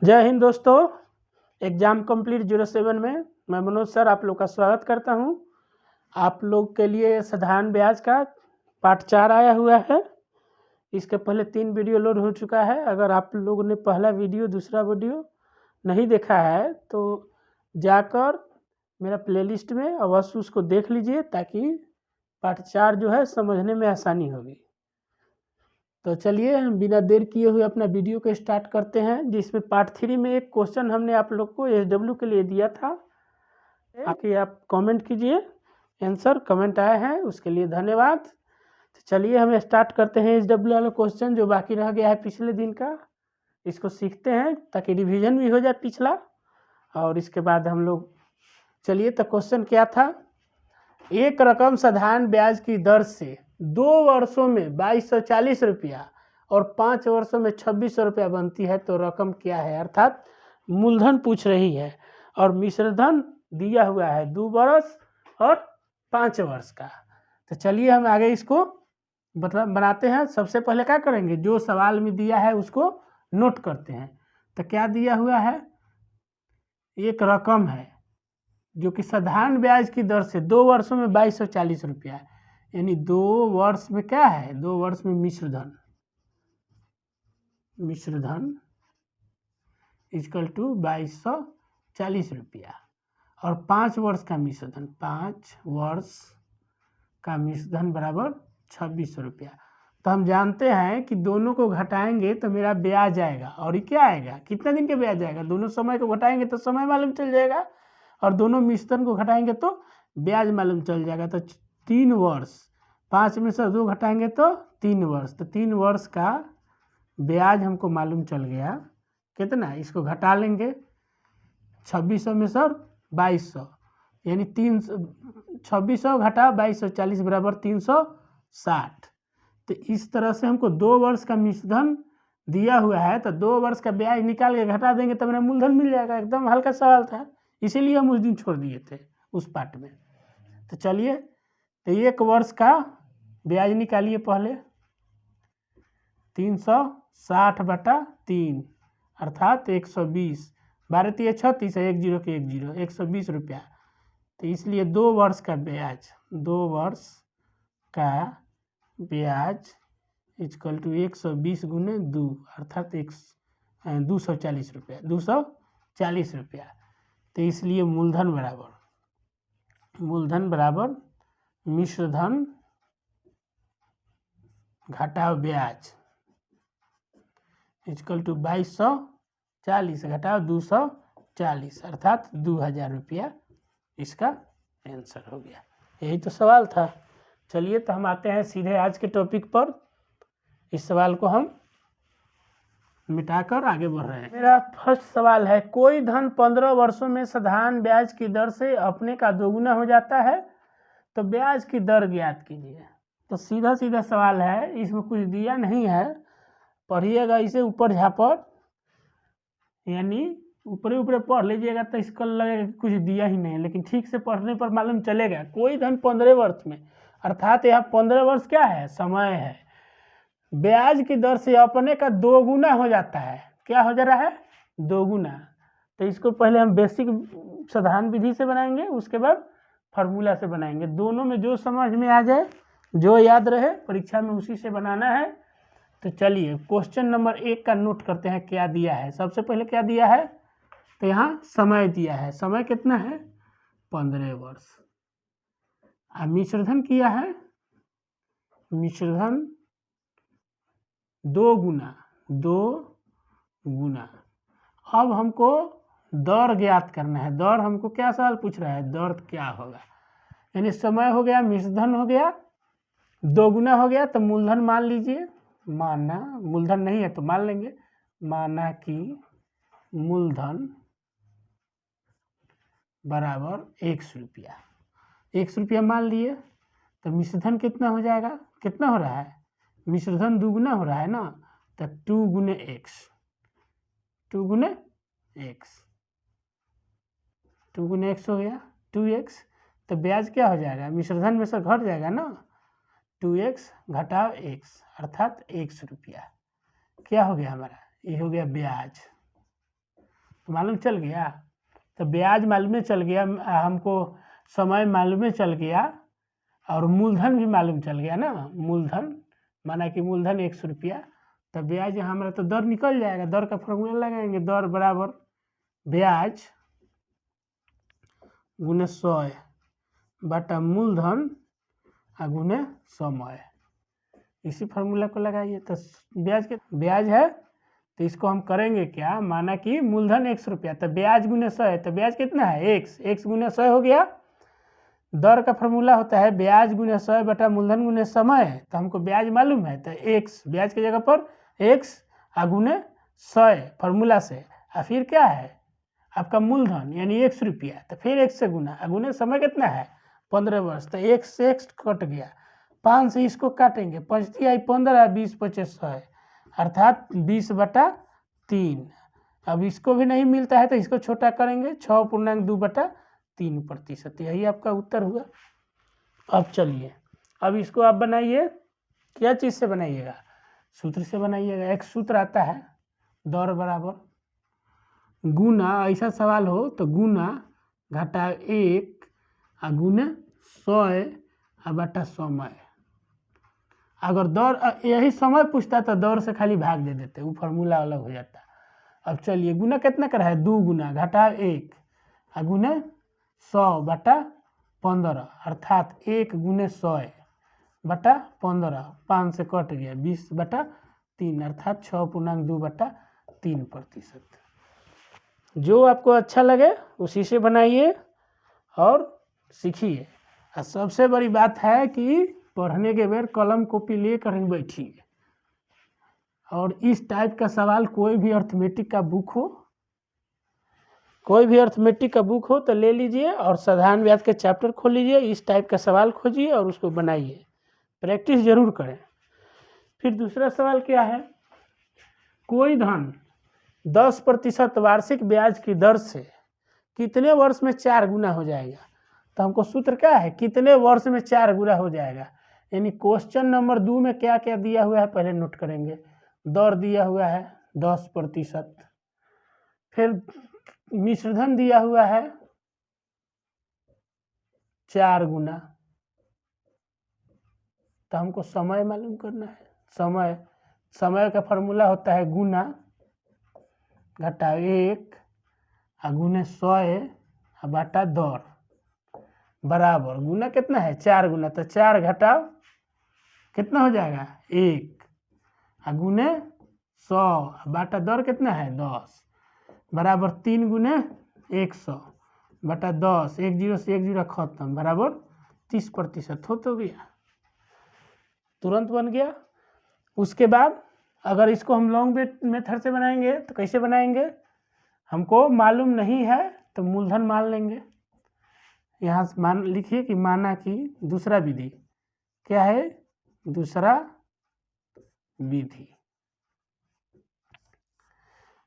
जय हिंद दोस्तों। Exam complete 07 में मैं मनोज सर आप लोग का स्वागत करता हूं। आप लोग के लिए साधारण ब्याज का पार्ट 4 आया हुआ है। इसके पहले 3 वीडियो लोड हो चुका है। अगर आप लोगों ने पहला वीडियो दूसरा वीडियो नहीं देखा है तो जाकर मेरा प्लेलिस्ट में अवश्य उसको देख लीजिए, ताकि पार्ट 4 जो है समझने में आसानी होगी। तो चलिए हम बिना देर किए हुए अपना वीडियो को स्टार्ट करते हैं, जिसमें पार्ट 3 में एक क्वेश्चन हमने आप लोग को SW के लिए दिया था। आके आप कमेंट कीजिए, आंसर कमेंट आए हैं उसके लिए धन्यवाद। तो चलिए हम स्टार्ट करते हैं SW वाला क्वेश्चन जो बाकी रह गया है पिछले दिन का। इसको सीखते हैं ताकि रिवीजन भी हो जाए पिछला, और इसके बाद हम लोग चलिए। तो क्वेश्चन क्या था, एक रकम साधारण ब्याज की दर से 2 वर्षों में 2240 रुपया और 5 वर्षों में 2600 रुपया बनती है, तो रकम क्या है। अर्थात मूलधन पूछ रही है और मिश्रधन दिया हुआ है 2 वर्ष और 5 वर्ष का। तो चलिए हम आगे इसको मतलब बनाते हैं। सबसे पहले क्या करेंगे, जो सवाल में दिया है उसको नोट करते हैं। तो क्या दिया हुआ है, एक रकम है जो कि साधारण ब्याज की दर से 2 वर्षों में 2240 रुपया, यानी 2 वर्ष में क्या है, 2 वर्ष में मिश्रधन इक्वल टू 2240 रुपया और 5 वर्ष का मिश्रधन, 5 वर्ष का मिश्रधन बराबर 2600 रुपया। तो हम जानते हैं कि दोनों को घटाएंगे तो मेरा ब्याज आएगा, और ये क्या आएगा, कितने दिन के ब्याज आएगा। दोनों समय को घटाएंगे तो समय मालूम चल जाएगा, और दोनों मिश्रधन को घटाएंगे तो ब्याज मालूम चल जाएगा। तो 3 वर्ष, 5 में से 2 घटाएंगे तो 3 वर्ष, तो 3 वर्ष का ब्याज हमको मालूम चल गया कितना। इसको घटा लेंगे 2600 में से 2200, यानी 2600 घटा 2240 बराबर 360। तो इस तरह से हमको 2 वर्ष का मिश्रधन दिया हुआ है, तो 2 वर्ष का ब्याज निकाल के घटा देंगे तो मेरा मूलधन मिल जाएगा। एकदम हल्का सवाल था, इसीलिए हम उस दिन छोड़ दिए थे उस पार्ट में। तो चलिए, तो 1 वर्ष का ब्याज निकालिए पहले, 360 बटा 3 अर्थात 120, 12 3 36 है, 1 0 के 1 0, 120 रुपया। तो इसलिए 2 वर्ष का ब्याज, 2 वर्ष का ब्याज इक्वल टू 120 गुने 2 अर्थात 240 रुपया, 240 रुपया। तो इसलिए मूलधन बराबर मिश्रधन घटाओ ब्याज इक्वल टू 2240 घटाओ 240 अर्थात 2000 रुपया। इसका आंसर हो गया। यही तो सवाल था। चलिए, तो हम आते हैं सीधे आज के टॉपिक पर। इस सवाल को हम मिटाकर आगे बढ़ रहे हैं। मेरा फर्स्ट सवाल है, कोई धन 15 वर्षों में साधारण ब्याज की दर से अपने का दोगुना हो जाता है, तो ब्याज की दर ज्ञात कीजिए। तो सीधा सीधा सवाल है, इसमें कुछ दिया नहीं है, पढ़िएगा इसे ऊपर झापर, यानी ऊपरे ऊपरे पढ़ लीजिएगा तो इसका लगेगा कि कुछ दिया ही नहीं, लेकिन ठीक से पढ़ने पर मालूम चलेगा। कोई धन 15 वर्ष में, अर्थात यहाँ 15 वर्ष क्या है, समय है, ब्याज की दर से अपने का दोगुना हो जाता है। क्या हो जा रहा है, दोगुना। तो इसको पहले हम बेसिक साधारण विधि से बनाएंगे, उसके बाद फार्मूला से बनाएंगे। दोनों में जो समझ में आ जाए, जो याद रहे परीक्षा में, उसी से बनाना है। तो चलिए क्वेश्चन नंबर 1 का नोट करते हैं, क्या दिया है। सबसे पहले क्या दिया है, तो यहाँ समय दिया है। समय कितना है, 15 वर्ष। मिश्रधन किया है, मिश्रधन 2 गुना। अब हमको दर ज्ञात करना है। दर हमको क्या सवाल पूछ रहा है, दर क्या होगा, यानी समय हो गया, मिश्रधन हो गया, 2 गुना हो गया, तो मूलधन मान लीजिए। माना मूलधन नहीं है तो मान लेंगे, माना कि मूलधन बराबर 100 रुपया, 100 रुपया मान लिए। तो मिश्रधन कितना हो जाएगा, कितना हो रहा है, मिश्रधन 2 गुना हो रहा है ना, तो 2 गुने x, 2 गुने x हो गया, 2x। तो ब्याज क्या हो जाएगा, मिश्रधन में से घट जाएगा ना, 2x घटाओ x अर्थात 100 रुपया। क्या हो गया हमारा, ये हो गया ब्याज। मालूम चल गया। तो ब्याज मालूम चल गया, हमको समय मालूम चल गया और मूलधन भी मालूम चल गया ना। मूलधन माना कि मूलधन 100 रुपया, तो ब्याज हमारा तो दर निकल जाएगा। दर का फॉर्मूला लगाएंगे, दर बराबर ब्याज गुने 100 बटा मूलधन गुने समय। इसी फार्मूला को लगाइए। तो ब्याज है, तो इसको हम करेंगे क्या, माना कि मूलधन 100 रुपया, तो ब्याज गुने 100 है, तो ब्याज कितना है x गुने 100 हो गया। दर का फार्मूला होता है ब्याज गुने 100 बटा मूलधन गुने समय। तो हमको ब्याज मालूम है, तो x ब्याज की जगह पर x गुने 100 फार्मूला से, और फिर क्या है आपका मूलधन यानी 100 रुपया, तो फिर x से गुना, गुने समय कितना है 15 वर्ष, तो x से x कट गया, 5 से इसको काटेंगे, 5 आई 15, 20 25 100 अर्थात 20/3। अब इसको भी नहीं मिलता है तो इसको छोटा करेंगे, 6.2/3%। यही आपका उत्तर हुआ। अब चलिए, अब इसको आप बनाइए, क्या चीज़ से बनाइएगा, सूत्र से बनाइएगा। एक सूत्र आता है दर बराबर गुना, ऐसा सवाल हो तो गुना घटा 1 गुने 100 बटा समय। अगर दर यही समय पूछता तो दर से खाली भाग दे देते, वो फार्मूला अलग हो जाता। अब चलिए, गुना कितना करा है, 2 गुना घटा 1 गुने 100 बटा 15 अर्थात 1 गुने 100 बटा 15, 5 से कट गया, 20/3 अर्थात 6.2/3%। जो आपको अच्छा लगे उसी से बनाइए और सीखिए। और सबसे बड़ी बात है कि पढ़ने के बेर कलम कॉपी ले कर बैठिए, और इस टाइप का सवाल कोई भी अर्थमेटिक का बुक हो, तो ले लीजिए और साधारण ब्याज के चैप्टर खोल लीजिए, इस टाइप का सवाल खोजिए और उसको बनाइए, प्रैक्टिस जरूर करें। फिर दूसरा सवाल क्या है, कोई धन 10% वार्षिक ब्याज की दर से कितने वर्ष में 4 गुना हो जाएगा। तो हमको सूत्र क्या है, कितने वर्ष में 4 गुना हो जाएगा। यानी क्वेश्चन नंबर 2 में क्या क्या दिया हुआ है पहले नोट करेंगे। दर दिया हुआ है 10%, फिर मिश्रधन दिया हुआ है 4 गुना। तो हमको समय मालूम करना है। समय का फार्मूला होता है गुना घटा 1 गुने 100 बटा दर बराबर गुना कितना है 4 गुना, तो 4 घटाओ कितना हो जाएगा 1 गुने 100 बटा दर कितना है 10 बराबर 3 गुने 100 बटा 10, 1 0 से 1 0 खत्म, बराबर 30% हो तो गया, तुरंत बन गया। उसके बाद अगर इसको हम लॉन्ग मेथड से बनाएंगे तो कैसे बनाएंगे, हमको मालूम नहीं है तो मूलधन मान लेंगे। यहाँ मान लिखिए कि माना कि दूसरा विधि क्या है, दूसरा विधि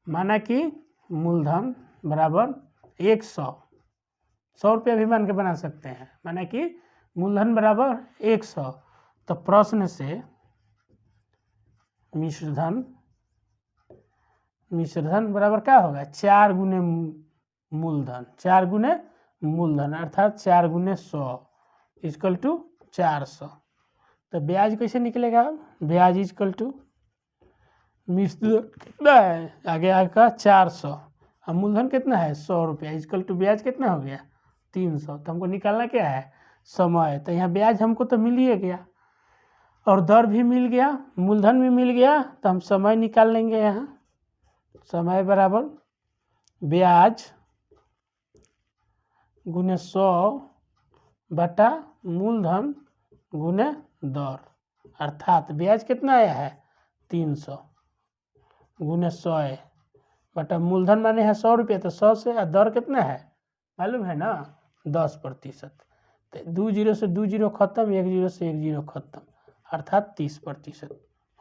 माना कि मूलधन बराबर 100 रुपया भी मान के बना सकते हैं, माना कि मूलधन बराबर 100। तो प्रश्न से मिश्रधन बराबर क्या होगा 4 गुने मूलधन, 4 गुने मूलधन अर्थात 4 गुने 100 इक्वल टू 400। तो ब्याज कैसे निकलेगा, ब्याज इक्वल टू मिश्रधन कितना है आगे आएगा 400 और मूलधन कितना है 100 रुपया इक्वल टू ब्याज कितना हो गया 300। तो हमको निकालना क्या है समय। तो यहाँ ब्याज हमको तो मिल ही गया और दर भी मिल गया, मूलधन भी मिल गया, तो हम समय निकाल लेंगे। यहाँ समय बराबर ब्याज गुने 100 बटा मूलधन गुने दर अर्थात ब्याज कितना आया है 300 गुने 100 बटा मूलधन माने है 100 रुपये, तो 100 से दर कितना है मालूम है ना 10%। तो 2 0 से 2 0 खत्म, 1 0 से 1 0 खत्म अर्थात 30%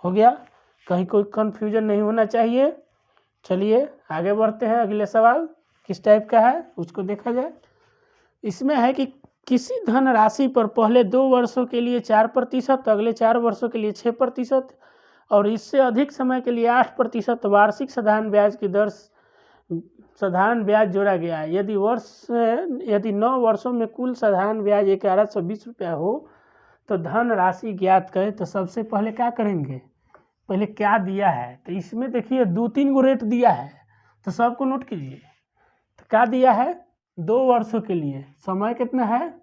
हो गया। कहीं कोई कन्फ्यूजन नहीं होना चाहिए। चलिए आगे बढ़ते हैं, अगले सवाल किस टाइप का है उसको देखा जाए। इसमें है कि किसी धन राशि पर पहले 2 वर्षों के लिए 4%, तो अगले 4 वर्षों के लिए 6% और इससे अधिक समय के लिए 8% वार्षिक साधारण ब्याज की दर साधारण ब्याज जोड़ा गया है। यदि 9 वर्षों में कुल साधारण ब्याज 1120 रुपया हो तो धन राशि ज्ञात करें। तो सबसे पहले क्या करेंगे, पहले क्या दिया है, तो इसमें देखिए 2-3 गो रेट दिया है, तो सबको नोट कीजिए। तो क्या दिया है, 2 वर्षों के लिए समय कितना है,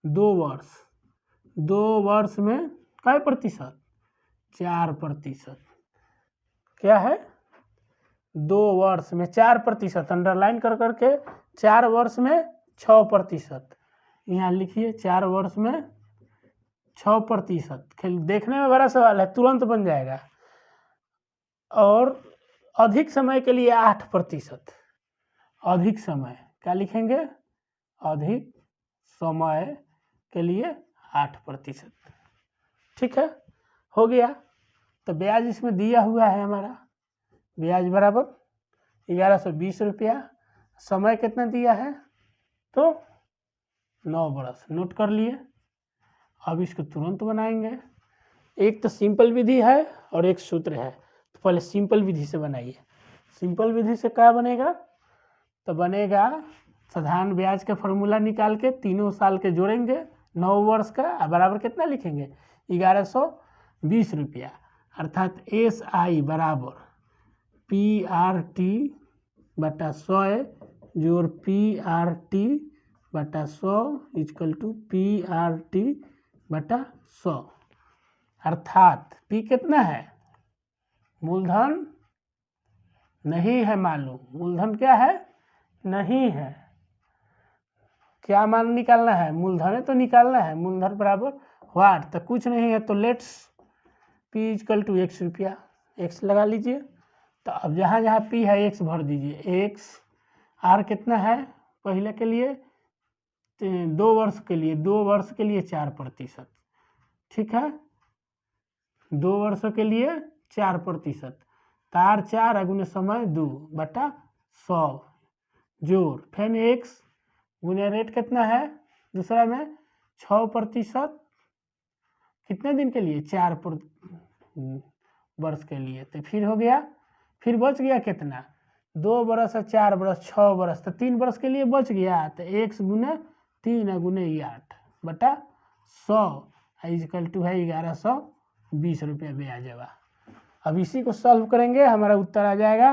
2 वर्ष। 2 वर्ष में क्या प्रतिशत, 4%। क्या है, 2 वर्ष में 4%, अंडरलाइन कर करके 4 वर्ष में 6%। यहाँ लिखिए 4 वर्ष में 6%। देखने में बड़ा सवाल है, तुरंत बन जाएगा। और अधिक समय के लिए 8%। अधिक समय क्या लिखेंगे, अधिक समय के लिए 8%। ठीक है, हो गया। तो ब्याज इसमें दिया हुआ है हमारा, ब्याज बराबर 1120 रुपया। समय कितना दिया है, तो 9 वर्ष, नोट कर लिए। अब इसको तुरंत बनाएंगे। एक तो सिंपल विधि है और एक सूत्र है, तो पहले सिंपल विधि से बनाइए। सिंपल विधि से क्या बनेगा, तो बनेगा साधारण ब्याज का फॉर्मूला निकाल के तीनों साल के जोड़ेंगे, 9 वर्ष का बराबर कितना लिखेंगे, 1120 रुपया। अर्थात SI बराबर PRT बटा 100 जोड़ PRT बटा 100 इक्वल टू PRT बटा 100। अर्थात P कितना है, मूलधन नहीं है मालूम, मूलधन क्या है, नहीं है। क्या मान निकालना है, मूलधन है तो निकालना है। मूलधन बराबर वाट, तो कुछ नहीं है, तो let's P equal to X रुपया, X लगा लीजिए। तो अब जहाँ जहाँ P है X भर दीजिए। X R कितना है, पहले के लिए 2 वर्ष के लिए, 2 वर्ष के लिए 4%। ठीक है, 2 वर्षों के लिए 4%। तार 4 अगुने समय 2 बटा 100 जोड़ फिर X गुने रेट कितना है दूसरा में 6%, कितने दिन के लिए, 4 वर्ष के लिए। तो फिर हो गया, फिर बच गया कितना, 2 वर्ष और 4 वर्ष 6 वर्ष, तो 3 वर्ष के लिए बच गया। तो X गुने 3 गुने 8 बटा 100 इक्वल टू है 1120 रुपया ब्याज आएगा। अब इसी को सॉल्व करेंगे, हमारा उत्तर आ जाएगा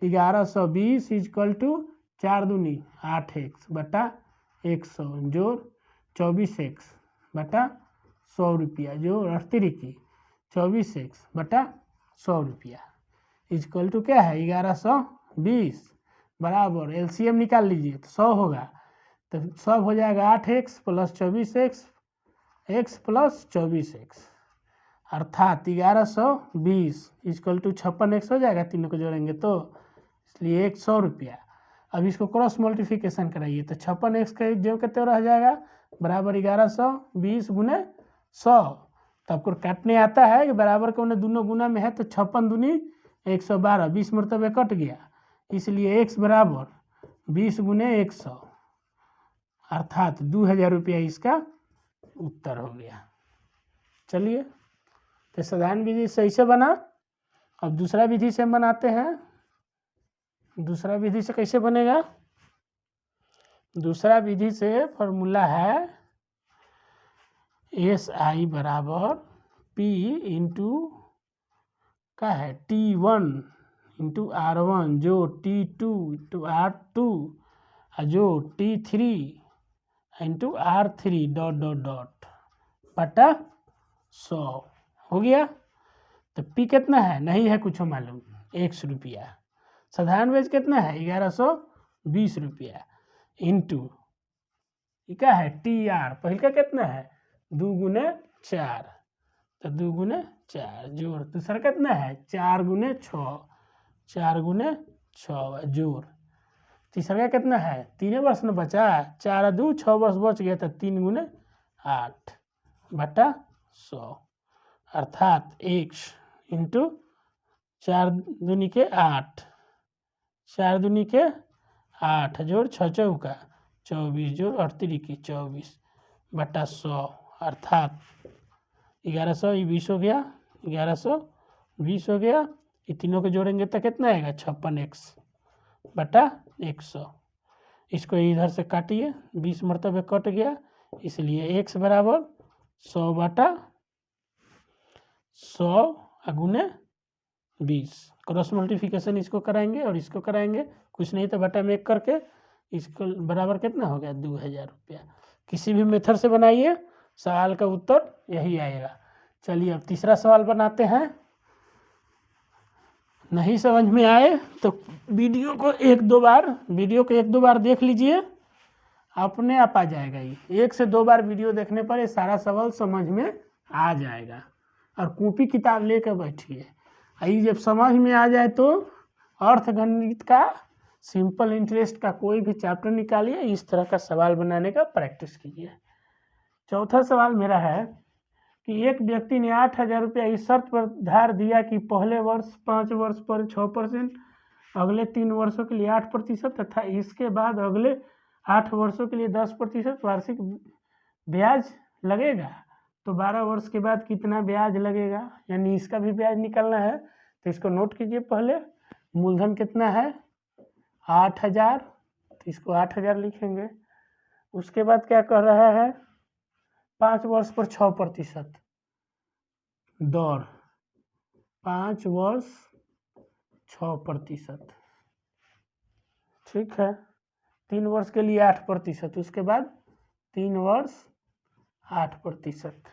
1120 इक्वल टू 4 दूनी 8x बटा 100 जोड़ 24x बटा 100 रुपया जोड़ 38 24x बटा 100 रुपया इक्वल टू क्या है 1120 बराबर LCM निकाल लीजिए तो 100 होगा, तो सब हो जाएगा 8x plus 24x x plus 24x अर्थात 1120 इक्वल टू 56x हो जाएगा, तीनों को जोड़ेंगे तो, इसलिए 100 रुपया। अब इसको क्रॉस मल्टीप्लिकेशन कराइए तो 56x का जो कितने रह जाएगा बराबर 1120 गुने 100। तो आपको काटने आता है कि बराबर के उन्हें दोनों गुना में है, तो 56 दूनी 112, 20 मरतबे कट गया, इसलिए x बराबर 20 गुने 100 अर्थात 2000 रुपया इसका उत्तर हो गया। चलिए, तो साधारण विधि सही से बना। अब दूसरा विधि से हम बनाते हैं। दूसरा विधि से कैसे बनेगा, दूसरा विधि से फॉर्मूला है SI बराबर P इंटू का है T1 इंटू R1 जो T2 इंटू R2 जो T3 into R3 dot dot dot बटा 100 हो गया। तो P कितना है, नहीं है कुछ मालूम, 100 रुपया। साधारण ब्याज कितना है 1120 रुपया इंटू क्या है TR पहले का कितना है 2 गुने 4, तो 2 गुने 4 जोड़ दूसरा कितना है 4 गुने 6, 4 गुने 6 जोड़ तीसरा कितना है 3 वर्ष में बचा, 4 2 6 वर्ष बच गया, तो 3 गुने 8 बटा 100 अर्थात x इंटू 4 दूनी के 8, 4 दूनी के 8 जोड़ 6 चौका 24 जोड़ 38 24 बटा 100 अर्थात 1120 हो गया, 1120 हो गया। ये तीनों को जोड़ेंगे तो कितना आएगा 56x बटा 100। इसको इधर से काटिए, 20 मरतबे कट गया, इसलिए x बराबर 100 बटा 100 गुने 20। क्रॉस मल्टीप्लिकेशन इसको कराएंगे और इसको कराएंगे, कुछ नहीं तो बटा में 1 करके इसको बराबर कितना हो गया 2000 रुपया। किसी भी मेथड से बनाइए, सवाल का उत्तर यही आएगा। चलिए अब तीसरा सवाल बनाते हैं। नहीं समझ में आए तो वीडियो को एक दो बार देख लीजिए, अपने आप आ जाएगा। ये 1 से 2 बार वीडियो देखने पर ये सारा सवाल समझ में आ जाएगा। और कॉपी किताब लेकर बैठिए, आई जब समझ में आ जाए तो अर्थगणित का, सिंपल इंटरेस्ट का कोई भी चैप्टर निकालिए, इस तरह का सवाल बनाने का प्रैक्टिस कीजिए। चौथा सवाल मेरा है कि एक व्यक्ति ने 8000 रुपया इस शर्त पर धार दिया कि पहले वर्ष 5 वर्ष पर 6%, अगले 3 वर्षों के लिए 8% तथा इसके बाद अगले 8 वर्षों के लिए 10% वार्षिक ब्याज लगेगा। तो 12 वर्ष के बाद कितना ब्याज लगेगा, यानी इसका भी ब्याज निकालना है। तो इसको नोट कीजिए। पहले मूलधन कितना है 8000, तो इसको 8000 लिखेंगे। उसके बाद क्या कह रहा है 5 वर्ष पर 6% दर, 5 वर्ष 6%, ठीक है। 3 वर्ष के लिए 8%, उसके बाद 3 वर्ष 8%।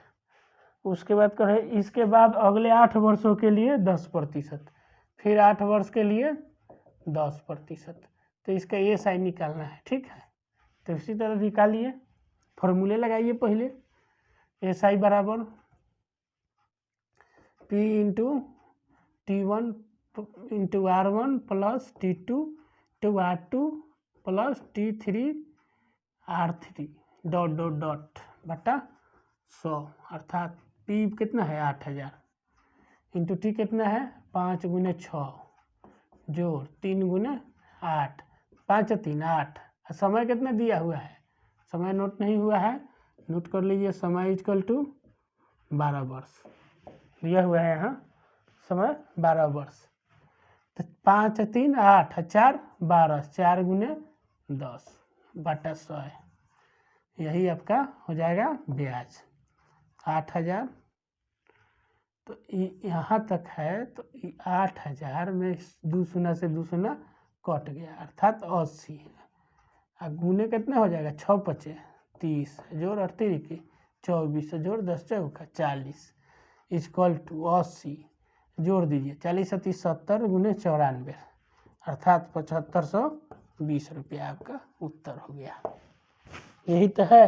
उसके बाद कहे इसके बाद अगले 8 वर्षों के लिए 10%, फिर 8 वर्ष के लिए 10%। तो इसका ये साइन निकालना है, ठीक है। तो इसी तरह निकालिए, फॉर्मूले लगाइए। पहले एस आई बराबर P into T1 into R1 plus T2 to R2 plus T3 R3 dot dot dot बटा 100, अर्थात P कितना है 8000 इंटू T कितना है 5 गुने 6 जोड़ 3 गुने 8, 5 3 8। समय कितना दिया हुआ है, समय नोट नहीं हुआ है, नोट कर लीजिए। समय इक्वल टू 12 वर्ष दिया हुआ है यहाँ, समय 12 वर्ष। तो 5 3 8 4 12, 4 गुने 10 बटा 100 है। यही आपका हो जाएगा ब्याज 8000। तो यहाँ तक है, तो 8000 में 2 शून्य से 2 शून्य कट गया, अर्थात 80। अब गुने कितना हो जाएगा 6 5 30 जोड़ 38 24 जोड़ 10 चौका 40 इक्वल टू 80 जोड़ दीजिए। 40 30 70 गुने 94, अर्थात 7520 रुपया आपका उत्तर हो गया। यही तो है,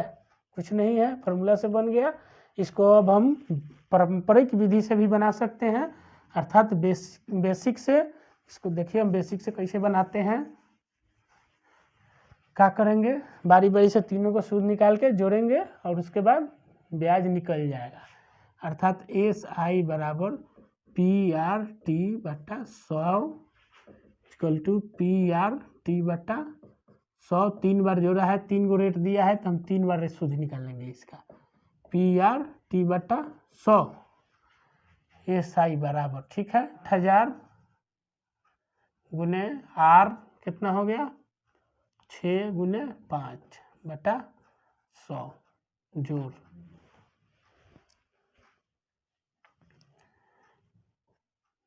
कुछ नहीं है, फार्मूला से बन गया। इसको अब हम पारंपरिक विधि से भी बना सकते हैं, अर्थात बेसिक से। इसको देखिए हम बेसिक से कैसे बनाते हैं। क्या करेंगे, बारी बारी से तीनों को सूत्र निकाल के जोड़ेंगे और उसके बाद ब्याज निकल जाएगा। अर्थात एस आई बराबर PRT बटा 100 इक्वल टू PRT बटा 100। 3 बार जोड़ा है, 3 को रेट दिया है, तो हम 3 बार शुद्ध निकालेंगे इसका। PRT बटा 100 एस आई बराबर, ठीक है, 8000 गुने R कितना हो गया 6 गुने 5 बटा 100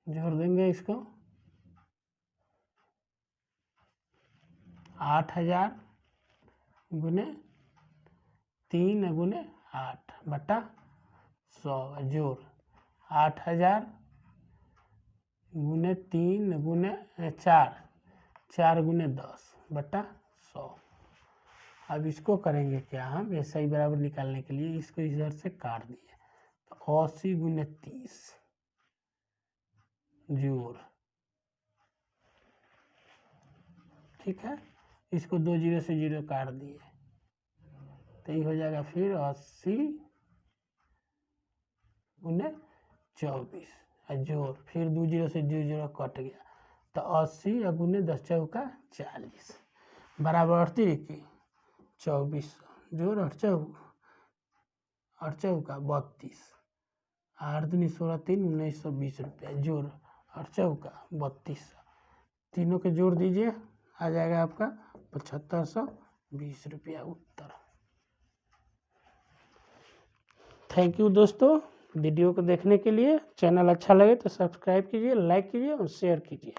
जोड़ देंगे इसको। 8000 गुने 3 गुने 8 बटा 100 जोड़ 8000 गुने 3 गुने 4 गुने 10 बटा 100। अब इसको करेंगे क्या हम, ऐसा ही बराबर निकालने के लिए इसको इधर से काट दिए, तो 80 गुने 30 जोड़, ठीक है। इसको 2 0 से 0 काट दिए, तो ये हो जाएगा फिर 80 गुने 24 जोड़, फिर 2 0 से 2 0 कट गया, तो 80 गुने 10 चौका 40 बराबर 38 24 जोड़ 8 चौका 32 8 दूनी 16 3 1920 रुपया जोड़ 8 चौका 32। तीनों के जोड़ दीजिए, आ जाएगा आपका 7520 रुपया उत्तर। थैंक यू दोस्तों, वीडियो को देखने के लिए। चैनल अच्छा लगे तो सब्सक्राइब कीजिए, लाइक कीजिए और शेयर कीजिए।